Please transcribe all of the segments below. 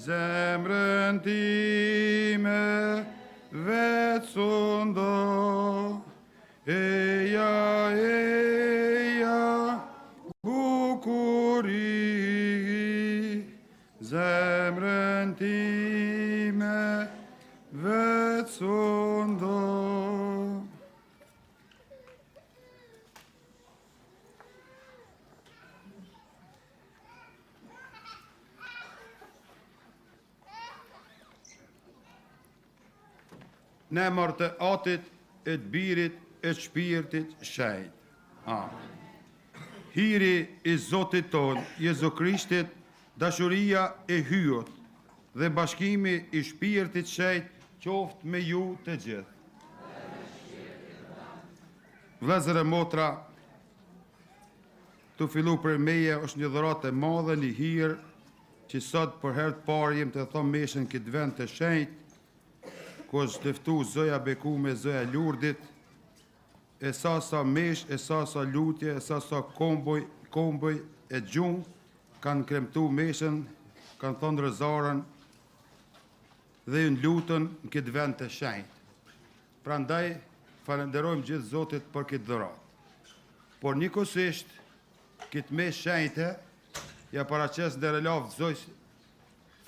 zemrën time vetë sundo, eja, bukuri, zemrën time vetë sundo. Në emër të Atit, e të Birit, e të Shpirtit Shenjtë. Amen. Hiri i Zotit ton, Jezu Krishtit, dashuria e hyjut dhe bashkimi i Shpirtit Shenjtë qoftë me ju të gjithë. Vëllezër e motra, të fillu për meje është një dhuratë e madhe, një hir që sot për herë të parë jem të them meshën këtë vend të shenjtë, ku është lëftu zoja Bekume, zoja Lurdit, e sa mesh, e sa lutje, e sa komboj e gjumë, kanë kremtu meshën, kanë thonë rëzarën, dhe ju në lutën në këtë vend të shenjtë. Prandaj, falenderojmë gjithë Zotit për këtë dhuratë. Por njëkohësisht, këtë mesh shenjtë, ja paraqes në relavë zojës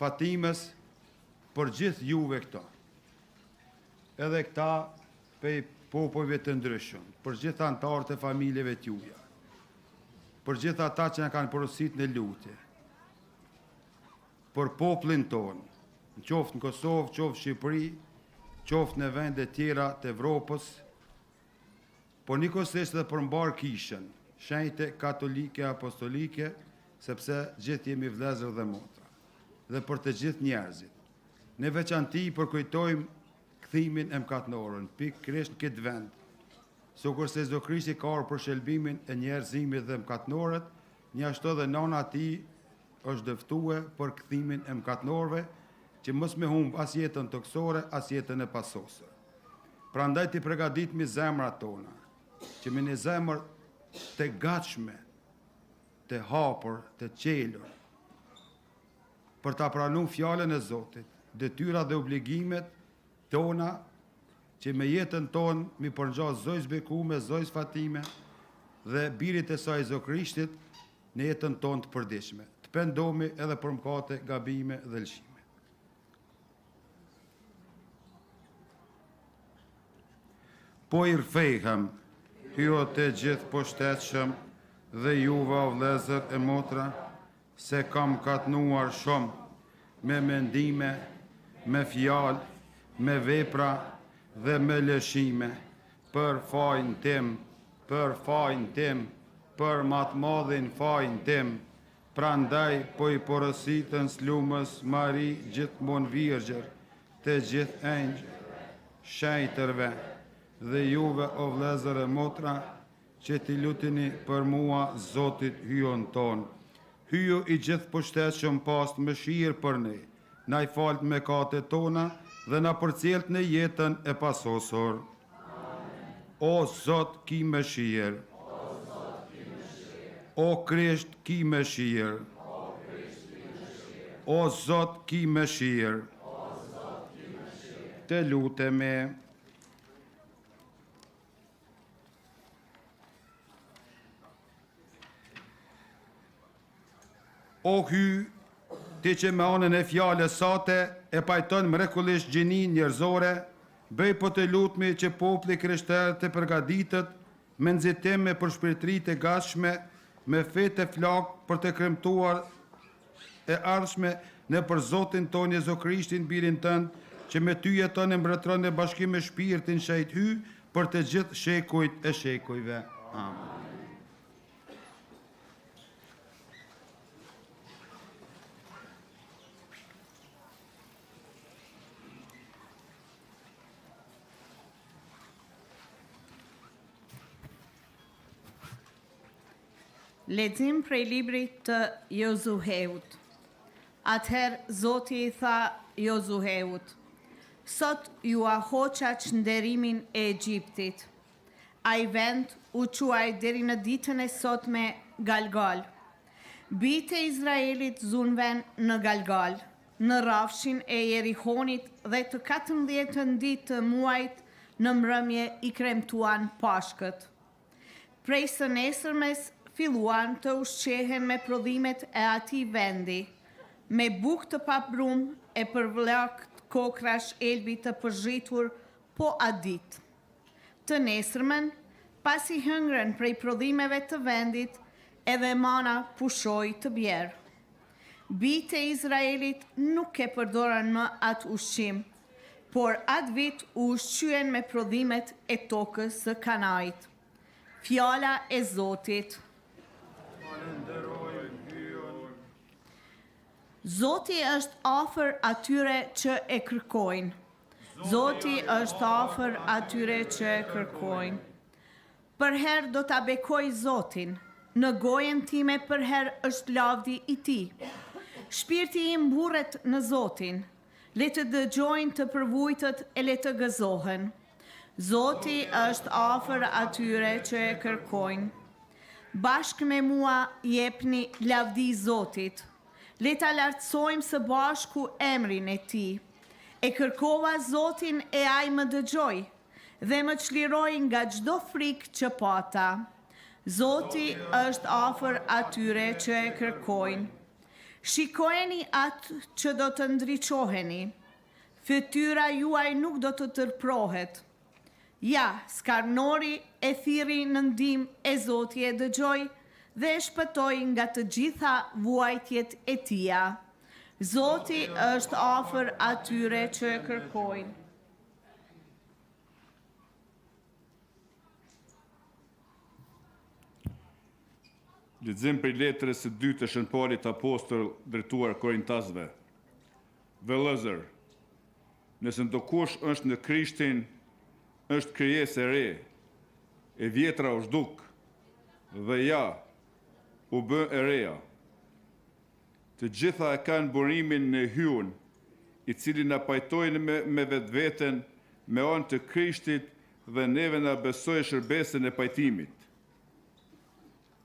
Fatimes për gjithë juve këto. Edhe këta pej popojve të ndryshëm, për gjithë antarët e familjeve t'juja, për gjithë ata që në kanë porosit në lutje, për poplin tonë, në qoftë në Kosovë, qoftë Shqipëri, qoftë në vende tjera të Evropës, por njëkohësisht dhe për mbar kishën, shenjtë katolike, apostolike, sepse gjithë jemi vëllezër dhe motra, dhe për të gjithë njerëzit. Ne veçanti përkujtojmë kthimin e mëkatnorën, pikërisht në këtë vend, sukur se Zotë Krishti ka ardhur për shëlbimin e njerëzimit dhe mëkatnorët, një ashtu dhe nana e tij është dëftue për kthimin e mëkatnorëve, që mos me humb as jetën toksore, as jetën e pasosur. Prandaj t'i përgatitmi zemrat tona, që me një zemër të gatshme, të hapur, të qelur, për ta pranuar fjalën e Zotit, detyrat dhe obligimet tona, që me jetën tonë mi përngjas zojës Bekume, zojës Fatime dhe birit e saj Zotë Krishtit në jetën tonë të përditshme. Të pendohemi edhe për mëkate, gabime dhe lëshime. Po i rfejhem, hyjo të gjithë poshtetshëm dhe juva o vëllezër e motra, se kam katnuar shumë me mendime, me fjalë, me vepra dhe me lëshime, për fajin tim, për matë madhin fajin tim, prandaj po i porositën s'lumës Mari gjithmonë virgjër, të gjithë engjëj, shenjtërve dhe juve o vëllezër e motra, që t'i lutini për mua Zotit hyjon tonë. Hyjo i gjithë pushtetshëm pas mëshirë për ne, na i falt mëkatet tona dhe na përcjelt në jetën e pasosur. O Zot, ki mëshirë. O Krisht, ki mëshirë. O Zot, ki mëshirë. Të lutemi. O hy, ti që me anën e fjales sate e pajton mrekullisht gjinin njerëzore, bëj po të lutmi që popli krishterë të përgatitet me nxitim me përshpërtri të gatshme, me fetë e flak për të kremtuar e ardhshme në për Zotin ton Jezu Krishtin, birin tënd, që me ty jeton e mbretëron në bashkim me shpirtin shejt hy për të gjithë shekujt e shekujve. Amen. Lexim prej librit të Jozuheut. Atëherë Zoti i tha Jozuheut: Sot ju ahoqa çnderimin e Egjiptit. Ai vend u quaj deri në ditën e sotme Galgal. Bitë e Izraelit zunven në Galgal, në rrafshin e Jerihonit dhe të 14 ditë të muajt në mbrëmje I kremtuan pashkët. Prej së nesërmes filluan të ushqehen me prodhimet e atij vendi, me bukë të papbrum e përvlak kokrash elbi të përzhitur po adit. Të nesërmen, pasi hëngrën prej prodhimeve të vendit, edhe mana pushoi të bjerë. Bijtë e Izraelit nuk e përdoran më atë ushqim, por atë vit u ushqyen me prodhimet e tokës së Kanait. Fjala e Zotit. Zoti është afër atyre që e kërkojnë. Zoti është afër atyre që e kërkojnë. Për herë do ta bekoj Zotin, në gojen time për herë është lavdi I Tij. Shpirti im mburret në Zotin, le të dëgjojnë të përvujtët e le të gëzohen. Zoti është afër atyre që e kërkojnë. Bashkë me mua jepni lavdi Zotit. Le ta lartësojmë së bashku emrin e Tij. E kërkova Zotin e ai më dëgjoi dhe më çliroi nga çdo frikë që pata. Zoti është afër atyre që e kërkojnë. Shikojeni atë që do të ndriçoheni. Fytyra juaj nuk do të tërprohet. Ja, skarnori e thirri në ndihmë e Zoti e dëgjoi dhe e shpëtoi nga të gjitha vuajtjet e tija. Zoti është afër atyre që e kërkojnë. Lexim prej letrës së dytë të Shën Paulit apostol drejtuar Korintasve. Vëllezër, nëse ndokush është në Krishtin, është krijesë e re, e vjetra u zhduk, dhe ja, u bë e reja. Të gjitha e kanë burimin në hyun, I cili na pajtojnë me vetveten me anë të Krishtit dhe neve na besoi shërbesën e pajtimit.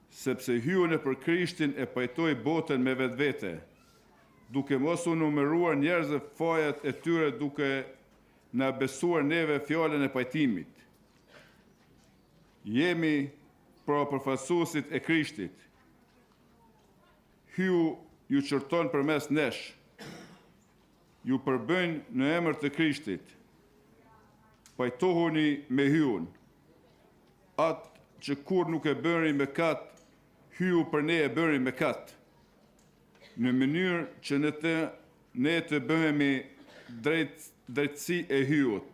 Sepse hyun e për Krishtin e pajtoi botën me vetvete, duke mos u numëruar njerëzve fajat e tyre duke na besuar neve fjalën e pajtimit. Jemi pra përfaqësuesit e Krishtit. Hyu ju çorton përmes nesh. Ju përbëjnë në emër të Krishtit. Pajtohuni me hyun. Atë që kur nuk e bëri me kat, hyu për ne e bëri me kat. Në mënyrë që ne të bëhemi drejtësi e hyut.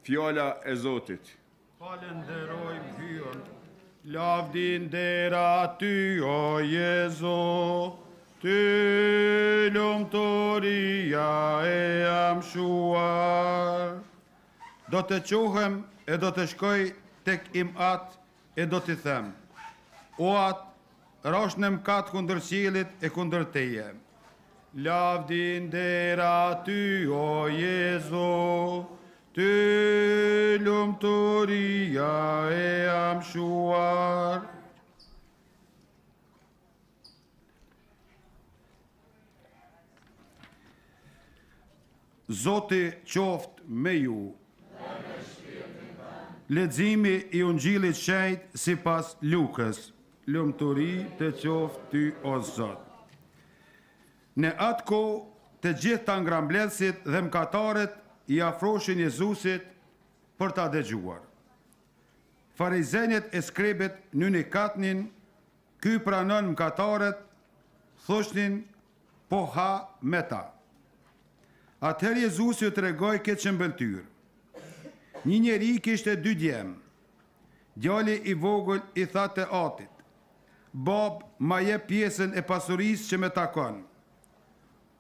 Fjala e Zotit. Falenderojmë hyun, lavdin dera ty, o Jezu, ty lumturia e amshuar. Do të qohem e do të shkoj tek im atë e do të them, o atë, rosh në mkat kundër qiellit e kundër teje. Lavdin dera ty, o Jezu, ty lumturia e amshuar. Zoti qoftë me ju. Leximi I Ungjillit shenjtë sipas Lukës. Lumturi të qoftë ty, o Zot. Në atë kohë, të gjithë ta ngrambledhësit dhe mëkatarët I afroshin Jezusit për ta dëgjuar. Farizenët e skribët nëni katnin, ky pranon mëkatarët, thoshnin, po ha me ta. Atëherë Jezusi u tregoi këtë shëmbëltyr. Një njeri kishte 2 djemë. Djali I vogël I tha te atit, bab, ma jep pjesën e pasurisë që me takon.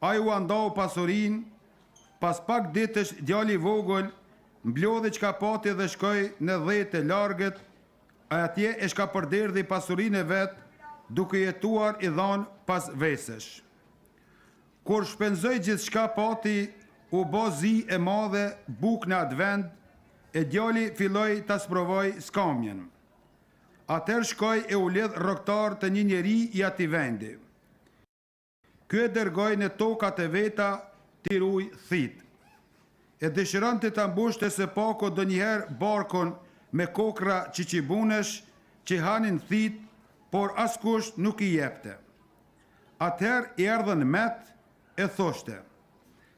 Ai u andau pasurinë, pas pak ditësh djali I vogël mblodhi çka pati dhe shkoi në dhjet të largët, atje e shka përderdhi pasurinë e vet, duke jetuar I dhan pas vesësh. Kur shpenzoi gjithçka pati, u bë zi e madhe buk në atë vend, e djali filloi ta sprovoj skamjen. Atëherë shkoi e u lidh rrogtar të një njeri I atij vendi. Ky e dërgoi në tokat e veta t'i ruaj thit. E dëshiron të ta mbushte së pako do njëherë barkon me kokra qiqibunesh që hanin thit, por askush nuk i jepte. Atëherë i erdhën met e thoshte,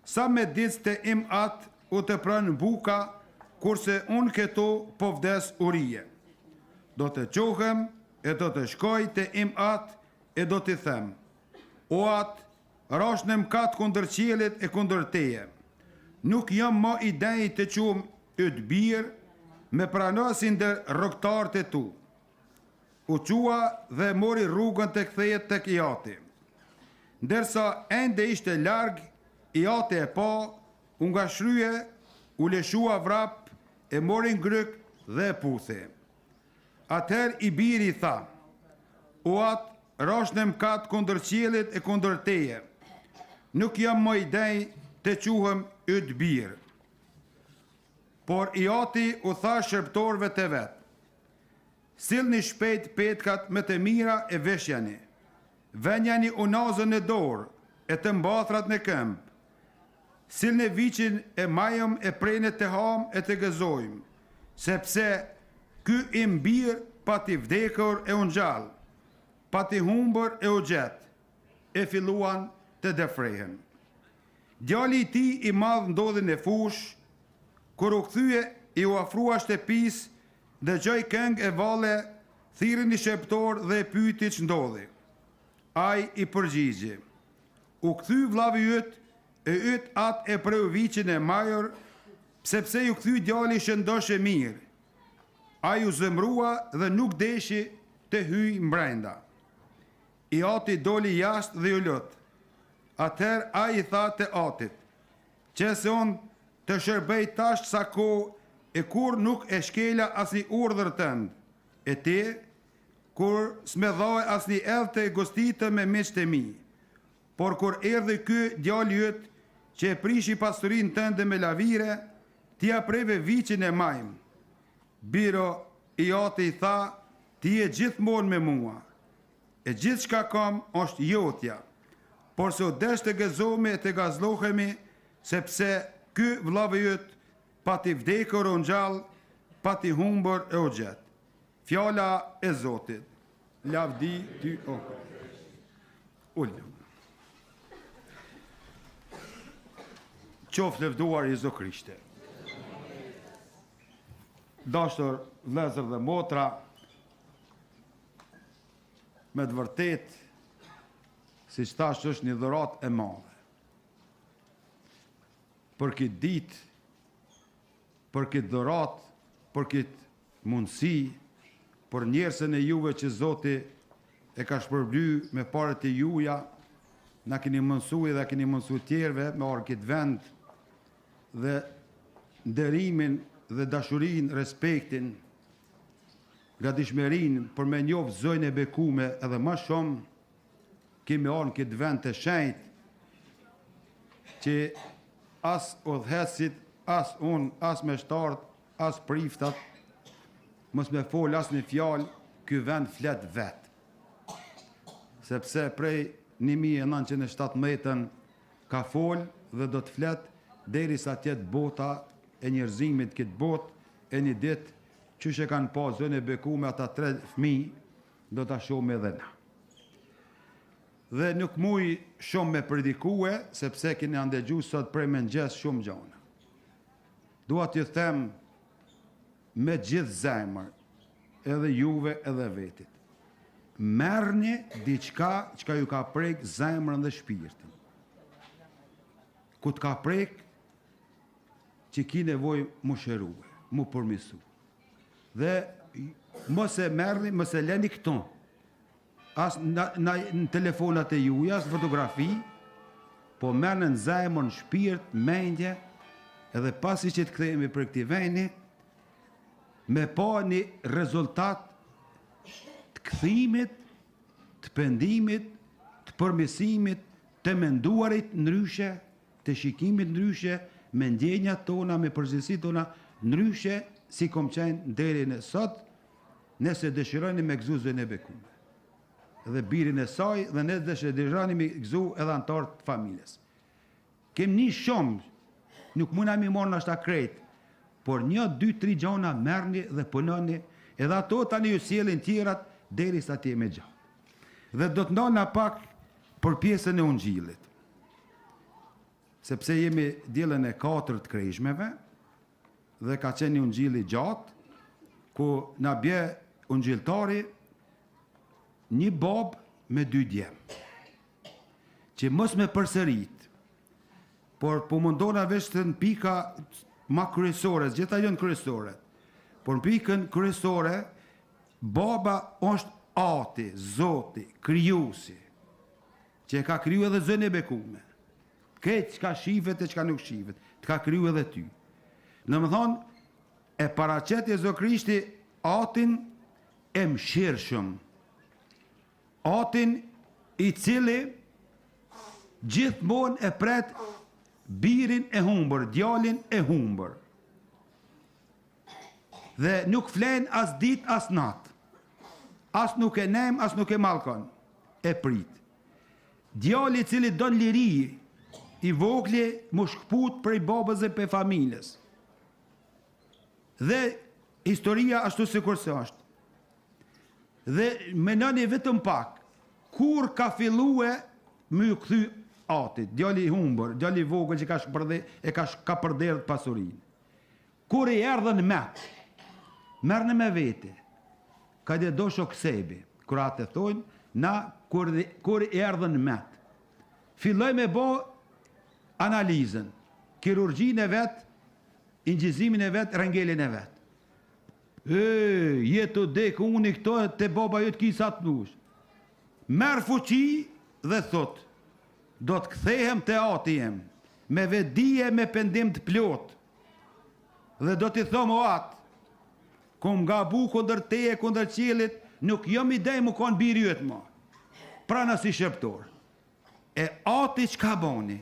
sa me dicte im atë u të pranë buka, kurse unë këto po vdes urije. Do të qohem e do të shkoj të im atë e do të them, o atë, rash në mkat kundër qiellit e kundër teje. Nuk jam më i dej të qumë yt birë me pranosin dhe rrogtarët e tu. U qua dhe mori rrugën të kthejet të Iati. Ndërsa ende ishte larg, Iati e pa, u nga shryje, u leshua vrap, e mori ngryk dhe e puthi. Atëher i biri tha, o atë, rash në mkat kundër qiellit e kundër teje. Nuk jam më i dej të quhem yt birë. Por Iati u tha shërptorëve të vetë, sillni shpejt petkat me të mira e veshjani, venjani unazën e dorë e të mbathrat në këmbë, sillni viqin e majëm e prenet të ham e të gëzojmë, sepse ky im birë pati vdekur e unë gjallë, pati humbër e u gjetë, e filluan të defrehen. Djali i tij i madh ndodhi në fush, kur u kthye i u afrua shtëpisë, dëgjoi këngë e valle, thirrën i sheptor dhe e pyeti ç'ndodhi. Ai i përgjigji, u kthy vllavi yt, e yt atë e preu viqin e major, sepse ju kthy djali shëndosh e mirë. Ai u zemrua dhe nuk deshi të hyj mbrenda. Iati doli jashtë dhe ju lut. Atëherë ai i tha të atit, që se unë të shërbej tash sa kohë e kur nuk e shkela asni urdhër tënd, e ti, kur s'me dhaj asni edhë të gostitë me miqtë e mi. Por kur erdhi ky djali yt, që e prishi pasturinë tënde me lavire, ti ja preve viqin e majmë. Biro Iati i tha, ti e gjithmonë me mua, e gjithë shka kam është jotja, por se u desh të gëzome e të gazlohemi, sepse ky vllavi yt pati vdekur u ngjall, pati humbur e u gjet. Fjala e Zotit. Lavdi ty o Krist. Qoftë lëvduar Jezu Krishti. Dashur vëllezër dhe motra, me të vërtet, si që thash, është një dhuratë e madhe. Për këtë ditë, për këtë dhuratë, për këtë mundësi, për njerëzën e juve që Zoti e ka shpërbly me parët e juja, na keni mësu dhe keni mësu tjerve me orë këtë vend dhe nderimin dhe dashurin, respektin, gatishmërinë për me njohë zojnë e bekume edhe më shumë, kemi orë në këtë vend të shenjtë, që as udhëheqësit, as unë, as meshtarët, as priftat, mos me fol as një fjalë, ky vend flet vetë. Sepse prej 1917 ka fol dhe do të flet derisa të jetë bota e njerëzimit këtë botë e një ditë që që kanë pa zënë e beku me ata 3 fëmijë, do të shohim edhe na. Dhe nuk muj shumë me predikue, sepse keni andegju sot prej mëngjes shumë gjona. Dua t'ju them me gjithë zemër, edhe juve edhe vetit, merrni diçka që ju ka prek zemrën dhe shpirtin. Ku t'ka prek, që ki nevoj mu shërue, mu përmisu. Dhe mos e merrni, mos e leni këto, as në telefonat e juja, as fotografi, po merrni në zemër, në shpirt, mendje, edhe pasi që të kthehemi për këtij vendi, me pa një rezultat të kthimit, të pendimit, të përmirësimit, të menduarit ndryshe, të shikimit ndryshe, me ndjenjat tona, me përgjegjësitë tona ndryshe, si kom qenë deri në sot, nëse dëshironi me gëzu zënë e bekume. Dhe birin e saj, dhe ne dëshironi me gëzu edhe antarët të familjes. Kem një shumë, nuk muna mi morë në ashta krejt, por 1, 2, 3 gjona merrni dhe punoni, edhe ato tani ju sjellin tjerat deri sa ti me gjallë. Dhe do të ndona pak për pjesën e ungjillit. Sepse jemi diellën e 4 të krejshmeve, dhe ka qenë një ungjilli gjatë, ku na bje ungjilltari një bab me 2 djemë, që mos me përsërit, por po mundona veç të në pika ma kryesore, gjitha jënë kryesore, por në pikën kryesore, baba është Ati, Zoti, krijuesi, që e ka kriju edhe zënë e bekume. Këtë që ka shifet e që ka nuk shifet, të ka kriju edhe ty. Në më thonë, e paraqetje Zot Krishti Atin e mëshirshëm, Atin i cili gjithmonë e pret birin e humbër, djalin e humbër. Dhe nuk flen as dit as nat. As nuk e nem, as nuk e malkon. E prit. Djali i cili don liri, i vogli mu shkput prej babës dhe për familjes. Dhe historia ashtu sikur se është. Dhe menoni vetëm pak, kur ka fillue më ju kthy Atit, djali i humbër, djali i vogël që ka përderdh pasurinë. Kur i erdhën merrnë me vete, ka dhe do shoksebi, kur atë thonë, na kur i erdhën filloj me bo analizën, kirurgjin e vetë, ingjizimin e vetë, rëngelin e vetë. Jetë të dekë unë i këto, të baba jëtë kisa të nush. Merë fuqi dhe thotë, do të kthehem te Ati jem, me vedije me pendim të plot, dhe do t'i thomë o Atë, kom nga bu kundër teje, kundër qilit, nuk jom i dej mu konë biri jëtë ma, prana si shëptor. E Ati qka boni,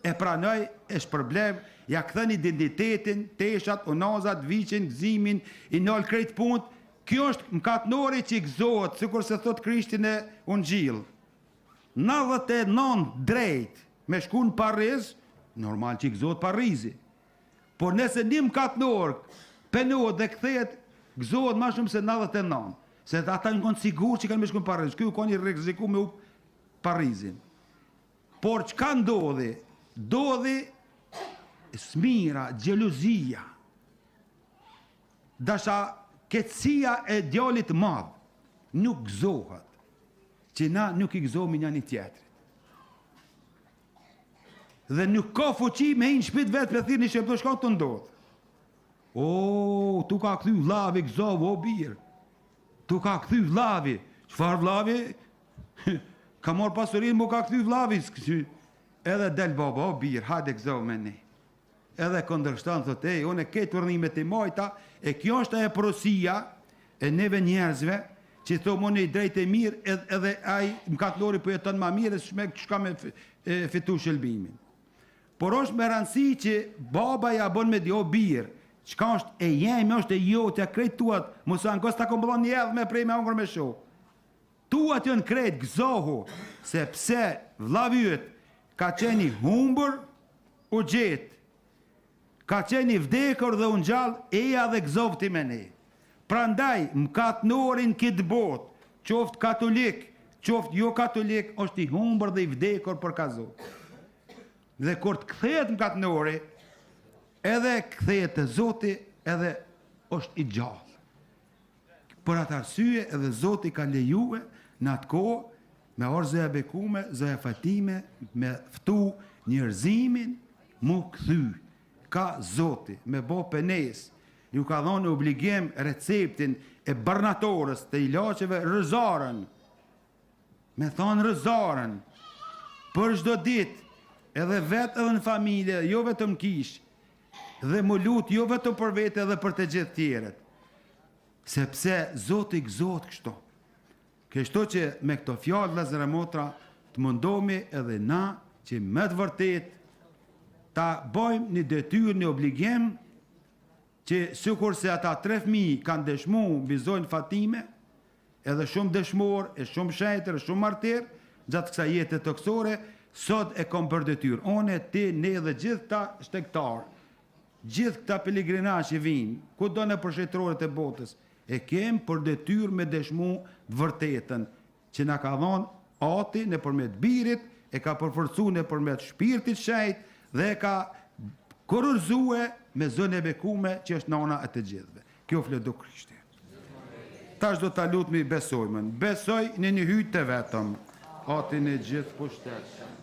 e pranoj e shpërblev, ja këthën identitetin, teshat, unazat, viqin, gzimin, i nol krejt punt, kjo është mkatnori që i gëzohet, sikur se thot Krishtin e ungjil. 99 drejt me shku në Pariz, normal që i gëzohet Parizi. Por nëse një mkatnor penohet dhe kthehet, gëzohet ma shumë se 99. Se ata në konë sigur që kanë me shku në Pariz, kjo konë i rreziku me u Parizin. Por që ka ndodhi? Ndodhi smira, gjeluzia, dasha keqësia e djalit madh, nuk gëzohet, që na nuk i gëzohemi një tjetrit. Dhe nuk ka fuqi me hinë shpit vetë për thirë një shëpto shka të ndodhë. Tu ka kthy vlavi, gëzohë, o birë. Tu ka kthy vlavi. Qëfar vlavi? Ka morë pasurin, mu ka kthy vlavi. Edhe del baba, o birë, hajde gëzohë me ne. Edhe këndërshtan, thot, unë e ketë vërnimet e majta, e kjo është e porosia e neve njerëzve, që thomë unë i drejt e mirë, edhe aj më katlori për jeton ma mirë, shka me fitu shëlbimin. Por është me rëndësi që baba ja bon me dio birë, qka është e jemi, është e jotja, krejt tuat, mësë anë kës ta këmbëllon një edhe me prej me ongër me shoh. Tuat jënë krejt gëzohu, sepse vlavyët ka qeni humbër u gjetë, ka qeni vdekër dhe unë gjallë, eja dhe gëzovti me ne. Prandaj, mkatnorin këtë botë, qoftë katolik, qoftë jo katolik, është i humbër dhe i vdekur për ka Zotë. Dhe kur të kthehet mkatnori, edhe kthehet të Zoti, edhe është i gjallë. Për atë arsye, edhe Zoti ka lejue në atë kohë, me orë zëja bekume, zëja fatime, me ftu njerëzimin, mu kthy. Ka Zoti, me bo penes, ju ka dhonë obligim receptin e barnatorës të ilaqeve rëzarën. Me thonë rëzarën, për çdo ditë, edhe vetë edhe në familje, jo vetëm kish, dhe më lutë jo vetëm për vete edhe për të gjithë tjerët. Sepse Zoti gëzohet kështu. Kështu që me këto fjallë vëllezër e motra, të mundohemi edhe na që me të vërtet ta bëjmë një detyrë, një obligim, që sikur se ata 3 fëmijë kanë dëshmu bizojnë Fatime, edhe shumë dëshmor, e shumë shenjtër, e shumë martir, gjatë kësa jetë të kësore, Sot e kom për detyrë, one, ti, ne dhe gjithë ta shtektarë, gjithë këta peligrinat që vinë, ku do në përshetrorët e botës, e kem për detyrë me dëshmu vërtetën, që na ka dhonë Ati në përmet birit, e ka përforcu në përmet shpirtit shajt, dhe e ka koruzue me zënë e bekume që është nana e të gjithve. Kjo fledo Krishti. Tash do ta lutmi besojmën. Besoj në një hyjtë të vetëm, Ati në gjithë pushtetshëm.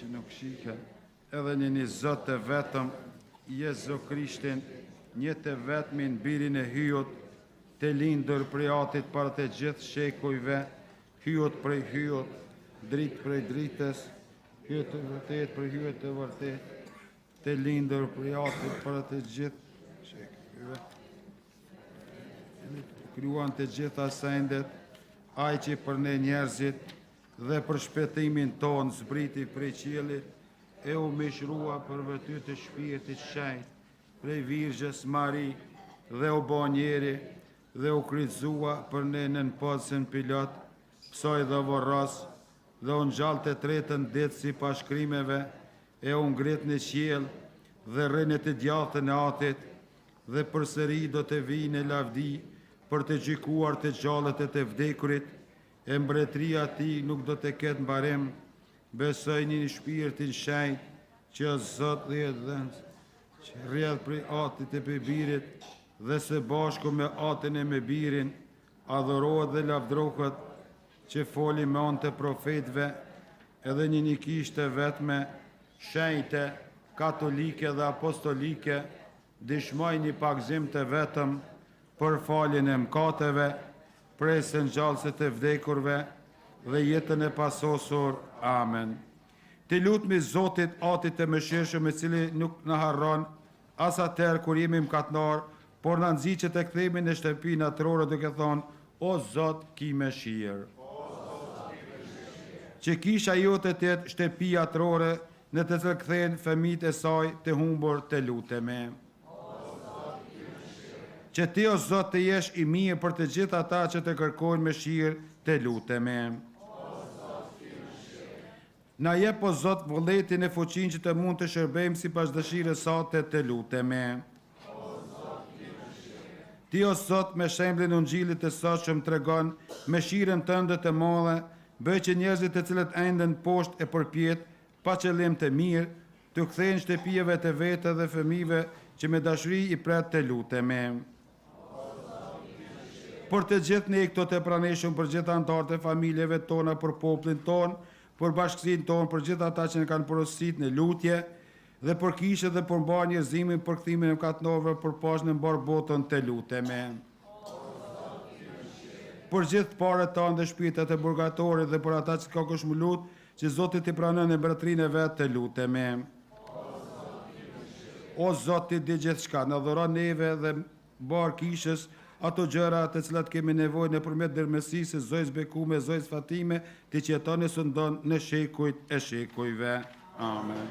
Që nuk shike, edhe një Zot të vetëm, Jezu Krishtin, një të vetmin birin e hyjot, të lindër prej Atit para të gjithë shekujve, hyjot prej hyjot, dritë prej dritës, hyjot të vërtet prej hyjot të vërtet, të lindër prej Atit para të gjithë shekujve. Kryuan të gjitha sendet, aj që për ne njerëzit dhe për shpëtimin tonë zbriti prej qiellit, e u mishrua për vërty të shpirtit shenjt, prej Virgjës Mari dhe u bo njeri, dhe u kryzua për ne në pozën pilot, psoj dhe vorras, dhe u ngjall të tretën ditë si pashkrimeve, e u ngrit në qiell dhe rënet e djathtën e Atit, dhe përsëri do të vijë në lavdi për të gjykuar të gjallët e të vdekurit, e mbretëria e tij nuk do të ketë mbarim. Besoj një shpirtin shenjt që Zot dhe dhënës, që rrjedh prej Atit e prej Birit, dhe se bashku me Atin e me Birin, adhurohet dhe lavdrohet, që foli me anë të profetëve, edhe një kishte vetme, shenjte, katolike dhe apostolike, dëshmoj një pagzim të vetëm për faljen e mëkateve, presën gjallëse të vdekurve dhe jetën e pasosur. Amen. Të lutmi Zotit Atit të mëshirshëm, i cili nuk na harron as atëherë kur jemi mëkatnar, por na nxiqet të kthehemi në shtëpinë natërore duke thonë: O Zot, ki mëshirë. Që kisha jote të jetë shtëpi natërore në të cilën kthehen fëmijët e saj të humbur, të lutemi. Që ti, o Zot, të jesh i mirë për të gjithë ata që të kërkojnë mëshirë, të lutemi. Na jep, o Zot, vullnetin e fuqinë që të mund të shërbejmë sipas dëshirës sate, të lutemi. Ti, o Zot, me shemblin Ungjillit të sotshëm tregon mëshirën tënde të madhe, bëj që njerëzit të cilët enden poshtë e përpjet, pa qëllim të mirë, të kthehen shtëpijeve të vete dhe fëmijëve që me dashuri i pret, të lutemi. Për të gjithë ne këto të praneshëm, për gjithë anëtarët e familjeve tona, për popullin ton, për bashkësinë tonë, për gjithë ata që ne kanë porositur në lutje, dhe për kishë dhe për mbar njerëzimin, për kthimin e mëkatnorëve, për paqen në mbar botën, të lutemi. Për gjithë parët tanë dhe shpirtat e burgatorit dhe për ata që ka kushmëlut, që Zoti t'i pranon në mbretërinë e vet, të lutemi. O Zoti di gjithçka, na dhuron neve dhe mbar kishës ato gjëra të cilat kemi nevojë nëpërmjet dërmësisë së Zojës Bekume, Zojës Fatime, të qetoni së ndon në shekujt e shekujve. Amen.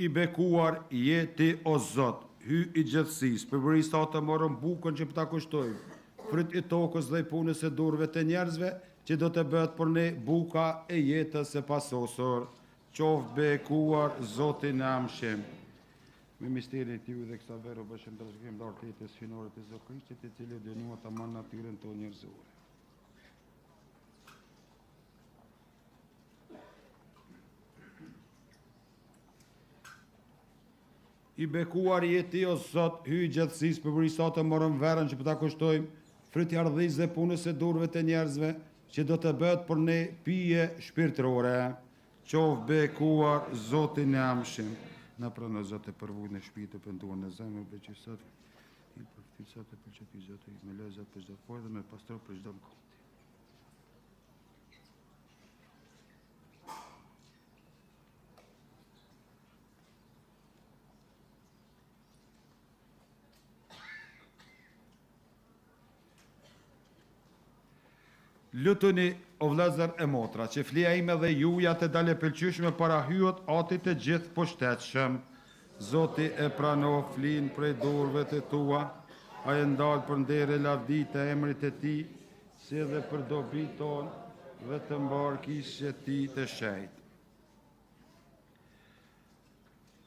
I bekuar je ti, o Zot, hy i gjithësisë, përbëri sa të morëm bukën që ta kushtojmë, fryt i tokës dhe i punës së durve të njerëzve, që do të bëhet për ne buka e jetës së pasosur. Qoftë bekuar Zoti në amshim. Me misterin e Tij dhe kësa veru bëshëm trashëgim të artetës finore të Zot Krishtit, i cili dënua tamam natyrën tonë njerëzore. I bekuar je ti, o Zot, hy i gjithësisë, përbëri sa të morëm verën që ta kushtojmë, fryt i ardhisë dhe punës së durve të njerëzve, që do të bëhet për ne pije shpirtërore. Qoftë bekuar Zoti në amshim. Na pranë Zotë për vujnë e shpirtë të penduar në zemër për që sot i për sot e për që ti Zotë me lezat për çdo forë dhe me pastro për çdo kohë. Lutuni o vëllezër e motra, që flia ime dhe juja të dale pëlqyeshme para hyjet atit të gjithë poshtetshëm. Zoti e prano flin prej dorëve të tua, a e ndalë për ndere lavdi të emrit e ti, si edhe për dobi tonë dhe të mbar kishë ti të shejt.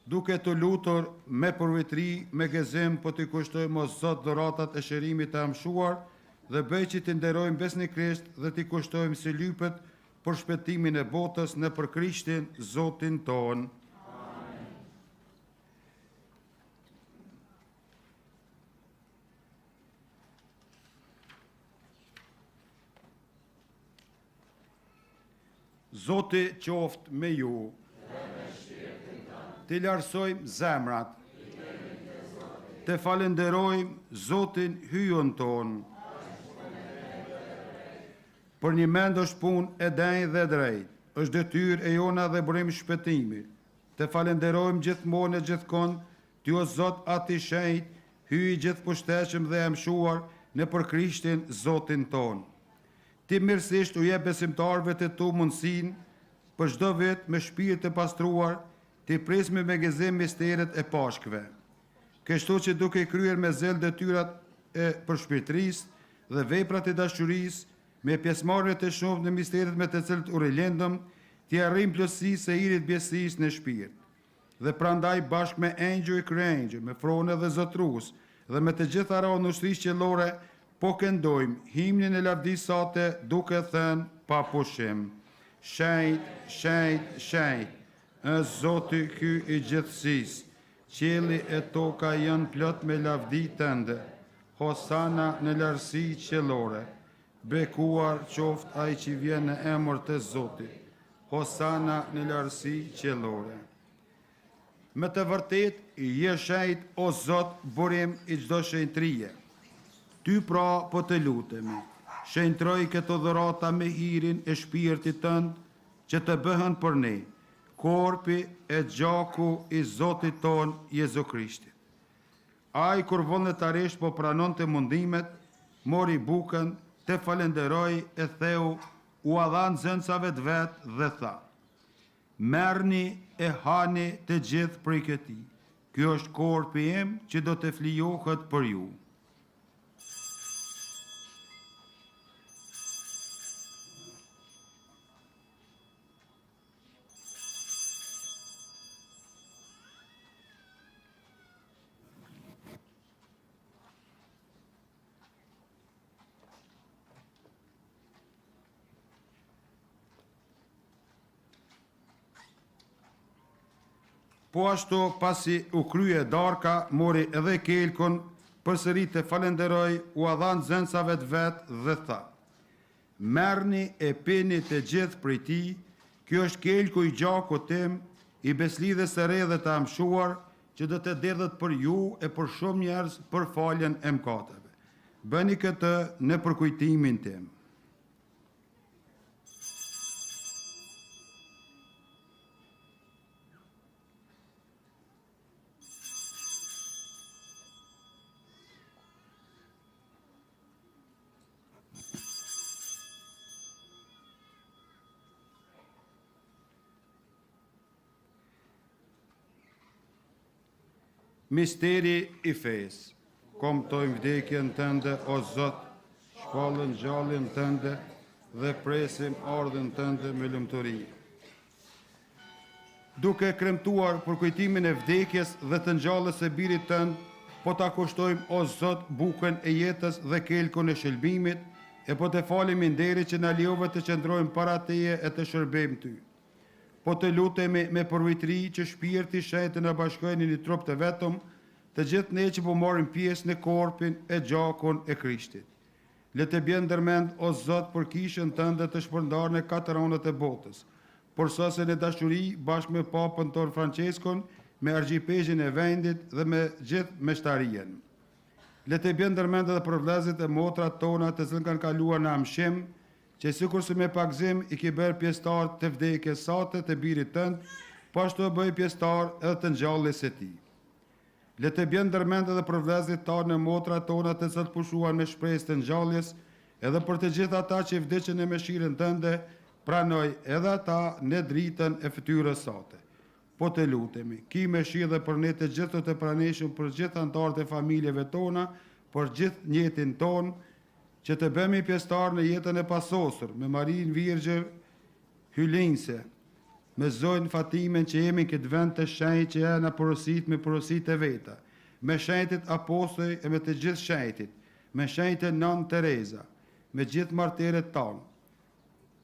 Duke të lutur me përvitri, me gëzim, po të kushtojmë o Zot dhuratat e shërimit të amshuar, dhe bëj që të nderojmë besnikrisht dhe të kushtojmë si lypet për shpëtimin e botës në për Krishtin Zotin ton. Amen. Zoti qoft me ju, të larsojmë zemrat, të falenderojmë Zotin hyjon ton, për një mendosh pun e denjë dhe drejt, është detyrë e jona dhe burim shpëtimi. Të falenderojmë gjithmonë e gjithkon, ty o Zot ati shenjt, hyj gjithë pushtetshëm dhe emshuar në për Krishtin Zotin ton. Ti mirësisht u jep besimtarëve të tu mundësin, për çdo vit me shpirt të pastruar, ti prisme me gëzim misteret e pashkve. Kështu që duke kryer me zel detyrat e përshpirtërisë dhe veprat e dashurisë, me pjesëmarrje të shumtë në misteret me të cilët u rilindëm, t'i arrijmë plotësisë e irit bjesisë në shpirt. Dhe prandaj bashkë me engjëj kryengjë, me fronë dhe zotrus, dhe me të gjitha ranë ushtrisë qellore, po këndojmë himnin e lavdisë sate duke thënë pa pushim. Shenjt, shenjt, shenjt, është Zoti ky i gjithësisë, qielli e toka janë plot me lavdi tënde. Hosana në lartësi qellore. Bekuar qoft ai që vjen në emër të Zotit. Hosana në lartësi qellore. Me të vërtet, je shenjt o Zot burim i çdo shenjtërie. Ty pra po të lutemi, shenjtroj këto dhurata me hirin e shpirtit tënd, që të bëhen për ne, korpi e gjaku i Zotit ton Jezu Krishtit. Ai kur vullnetarisht po pranon të mundimet, mori bukën, të falenderoj e theu, u adhan zëncave të vetë dhe tha, merrni e hani të gjithë prej këtij. Ky është korpi im që do të flijohet për ju. Po ashtu pasi u krye darka, mori edhe kelkun, përsëri të falenderoj, u adhan zëncave të vetë dhe tha, merrni e pini të gjithë prej tij, kjo është kelku i gjakut tim, i beslidhes së re dhe të amshuar, që do të derdhet për ju e për shumë njerëz për faljen e mëkateve. Bëni këtë në përkujtimin tim. Misteri i fesë. Komtojmë vdekjen tënde, o Zot, shpallën gjalljen tënde dhe presim ardhen tënde me lumturi. Duke kremtuar për kujtimin e vdekjes dhe të ngjalljes së birit tënd, po ta kushtojmë o Zot bukën e jetës dhe kelkun e shëlbimit, e po të falim nderit që na lejove të qëndrojmë para teje e të shërbejmë ty. Po të lutemi me përvitri që shpirti shenjtë në bashkojnë një trup të vetëm, të gjithë ne që po marrim pjesë në korpin e gjakun e Krishtit. Le të bjen ndërmend o Zot për kishën tënde të shpërndarë në katër anët e botës, për sosën e dashuri bashkë me papën ton Franceskon, me argjipezhin e vendit dhe me gjithë meshtarien. Le të bjen ndërmend edhe për vëllezërit e motrat tona të cilën kanë kaluar në amshim, që sikur se me pagzim i ke bërë pjesëtar të vdekjes sate të birit tënd, po ashtu e bëj pjesëtar edhe të ngjalljes së tij. Le të bjen ndërmend edhe për vëllezërit tanë e motrat tona të cilët pushuan me shpresë të ngjalljes, edhe për të gjithë ata që vdiqën në mëshirën tënde, pranoj edhe ata në dritën e fytyrës sate. Po të lutemi, ki mëshirë dhe për ne të gjithë të praneshëm për gjithë anëtarët e familjeve tona, për gjithë njetin ton, që të bëmi pjesëtar në jetën e pasosur, me Marin Virgjër Hylinse, me Zojnë Fatimen që jemi në këtë vend të shenjtë që janë porosit me porosit e veta, me shenjtit apostoj e me të gjithë shenjtit, me shenjtë Nën Tereza, me gjithë marteret tanë,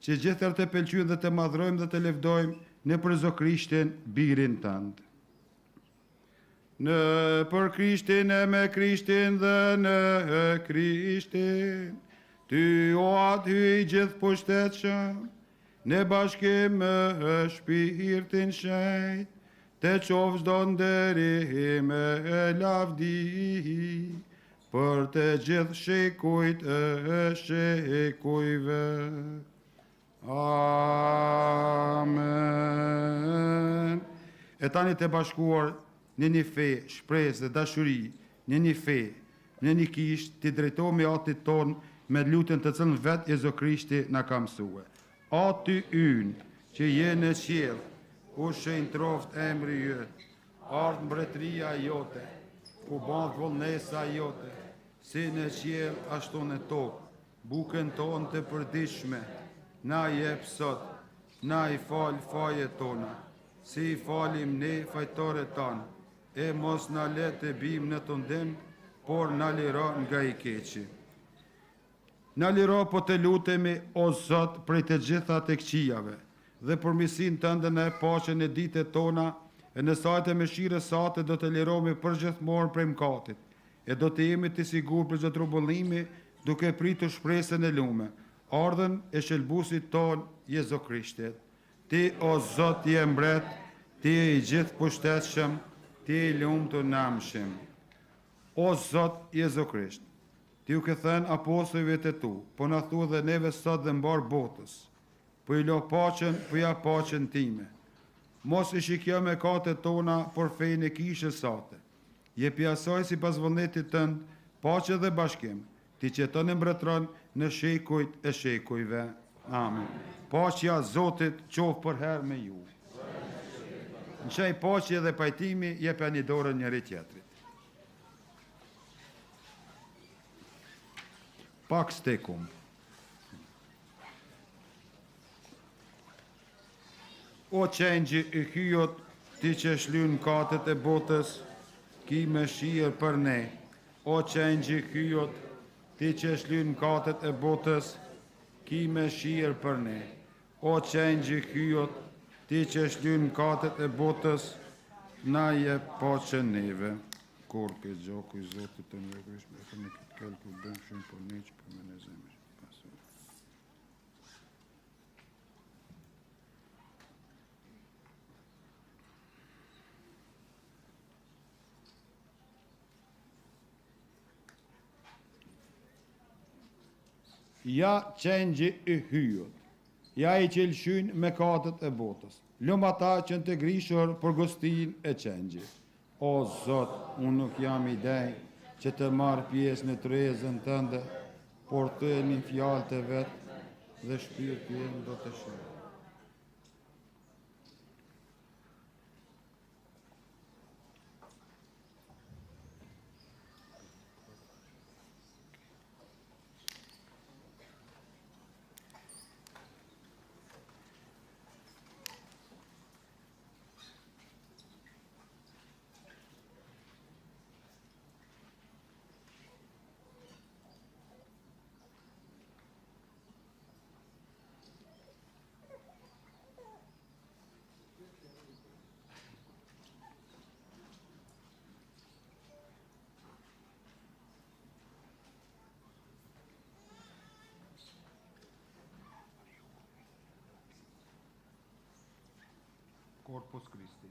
që gjithër të pëlqyën dhe të madhrojmë dhe të levdojmë në për Zokrishtin birin tënd. Në për Krishtin e me Krishtin dhe në Krishtin, ty o aty i gjithë pushtetshëm, në bashkim me shpirtin shenjt, të qofsh do nderim e lavdi, për të gjithë shekujt e shekujve. Amen. E tani të bashkuar në një fe, shpresë dhe dashuri, në një fe, në një kisht, të drejtohemi atit ton me lutjen të cilën vetë Jezu Krishti na ka mësue. Ati ynë që je në qiell, u shenjtroft emri yt, ardh mbretëria jote, u bën vullnesa jote, si në qiell ashtu në tokë, bukën tonë të përditshme, na jep sot, na i fal fajet tona, si i falim ne fajtore tanë, e mos na le të bim në të ndim, por na liro nga i keqi. Na liro po të lutemi, o Zot, prej të gjitha të këqijave, dhe për misin tënde në paqen e ditët tona, e në sajtë e mëshirës sate do të liromi për gjithmonë prej mkatit, e do të jemi të sigur për gjithë trubullimi, duke pritur shpresën e lume, ardhen e shëlbusit ton, Jezu Krishtit. Ti, o Zot, je mbret, ti e i gjithë pushtetshëm, ti e i lumë të namshim. O Zot, Jezu Krisht, ti u ke thënë apostujve të tu, po na thu dhe neve sot dhe mbar botës, po i lo paqen, po ja paqen time. Mos i shikjo me kate tona, por fejnë e kishës sate. Je pjasoj si pas vullnetit tënd, paqe dhe bashkim, ti që të në mbretron në shekujt e shekujve. Amen. Paqja Zotit qofë për herë me ju. Në qaj paqje dhe pajtimi, jepja një dorën njëri tjetrit. Pax tecum. O qenjë i hyjot, ti që shlyn katët e botës, ki me shirë për ne. O qenjë i hyjot, ti që shlyn katët e botës, ki me shirë për ne. O qenjë i hyjot, ti që shlyn katët e botës, na je paqen neve. Kur për gjoku i Zotit të nërgësh, me të në këtë kellë për bëmë shumë për ne që për me në zemë. Ja qenjë i hyjot, ja i që lëshyn me katët e botës, lëm ata që në të grishur për gostin e qenjë. O Zot, unë nuk jam idej që të marrë pjesë në trezën tënde, por të e një fjalë të vetë dhe shpirti im do të shërë. Corpus Christi.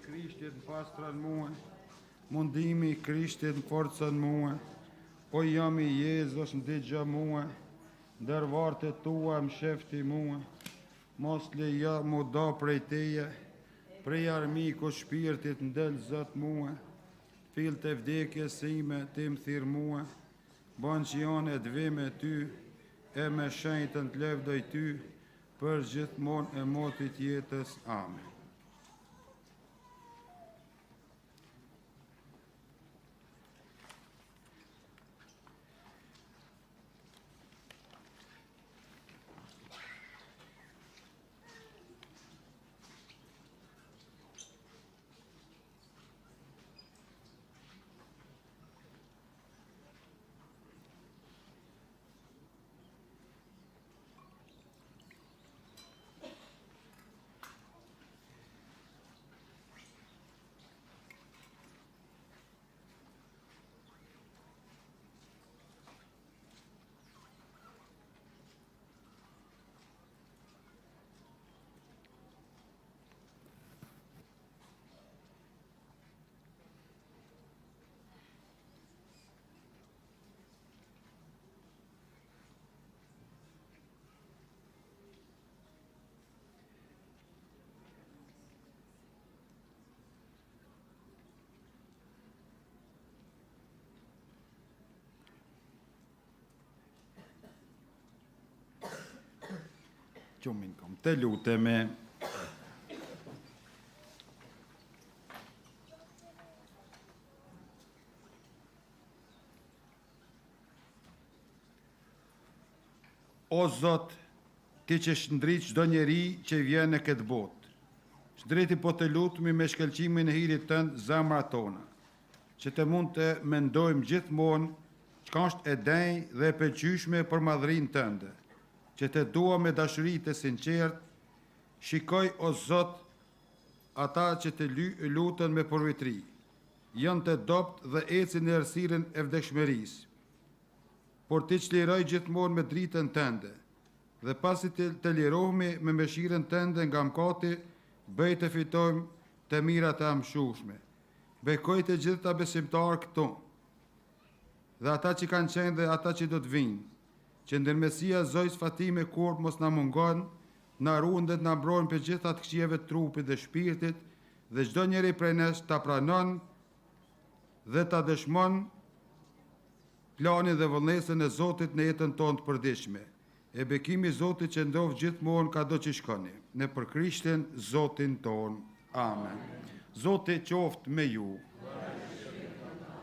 Krishtit në pastran mua, mundimi i Krishtit në forcën mua, o jam i Jezus në digja mua, ndër vartet tua më shefti mua, mos leja mu da prej teje, prej armiku shpirtit ndel zot mua, fill të vdekjes ime tim thirr mua, ban që janë e dve me ty, e me shenjtën të levdoj ty, për gjithmon e motit jetës. Amen. Qumin kom të lutemi. O Zot, ti që shndrit çdo njeri që vjen në këtë botë, shndriti po të lutemi me shkëlqimin e hirit tënd zemrat tona, që të mund të mendojmë gjithmonë çka është e denjë dhe e pëlqyeshme për madhrinë tënde, që të dua me dashuri të sinqert, shikoj o Zot ata që të lutën me përvitri, janë të dopt dhe ecin në errësirën e vdekshmërisë, por ti çliroj gjithmonë me dritën tënde, dhe pasi të lirohemi me mëshirën tënde nga mëkati, bëj të fitojmë të mirat e amshushme. Bekoj të gjithë të besimtarë këtu, dhe ata që kanë qenë dhe ata që do të vinë, që ndërmesia Zojës Fatime Kurp mos na mungon, na ruan dhe na mbrojnë për gjithë atë këqijeve të trupit dhe shpirtit, dhe çdo njeri prej nesh ta pranon dhe ta dëshmon planin dhe vullnesën e Zotit në jetën tonë të përditshme. E bekimi i Zotit që ndodh gjithmonë kado që shkoni. Ne për Krishtin Zotin ton. Amen. Zoti qoftë me ju.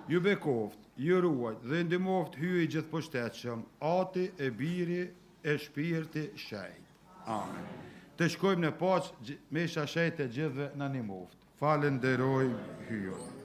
Ju bekoft, ju ruajt dhe ndihmoft hyj gjithëposhtetshëm, Ati e Biri e Shpirti Shenjtë. Amen. Të shkojmë në paqë, me shashejt e gjithëve në një moft. Falenderoj hyjën.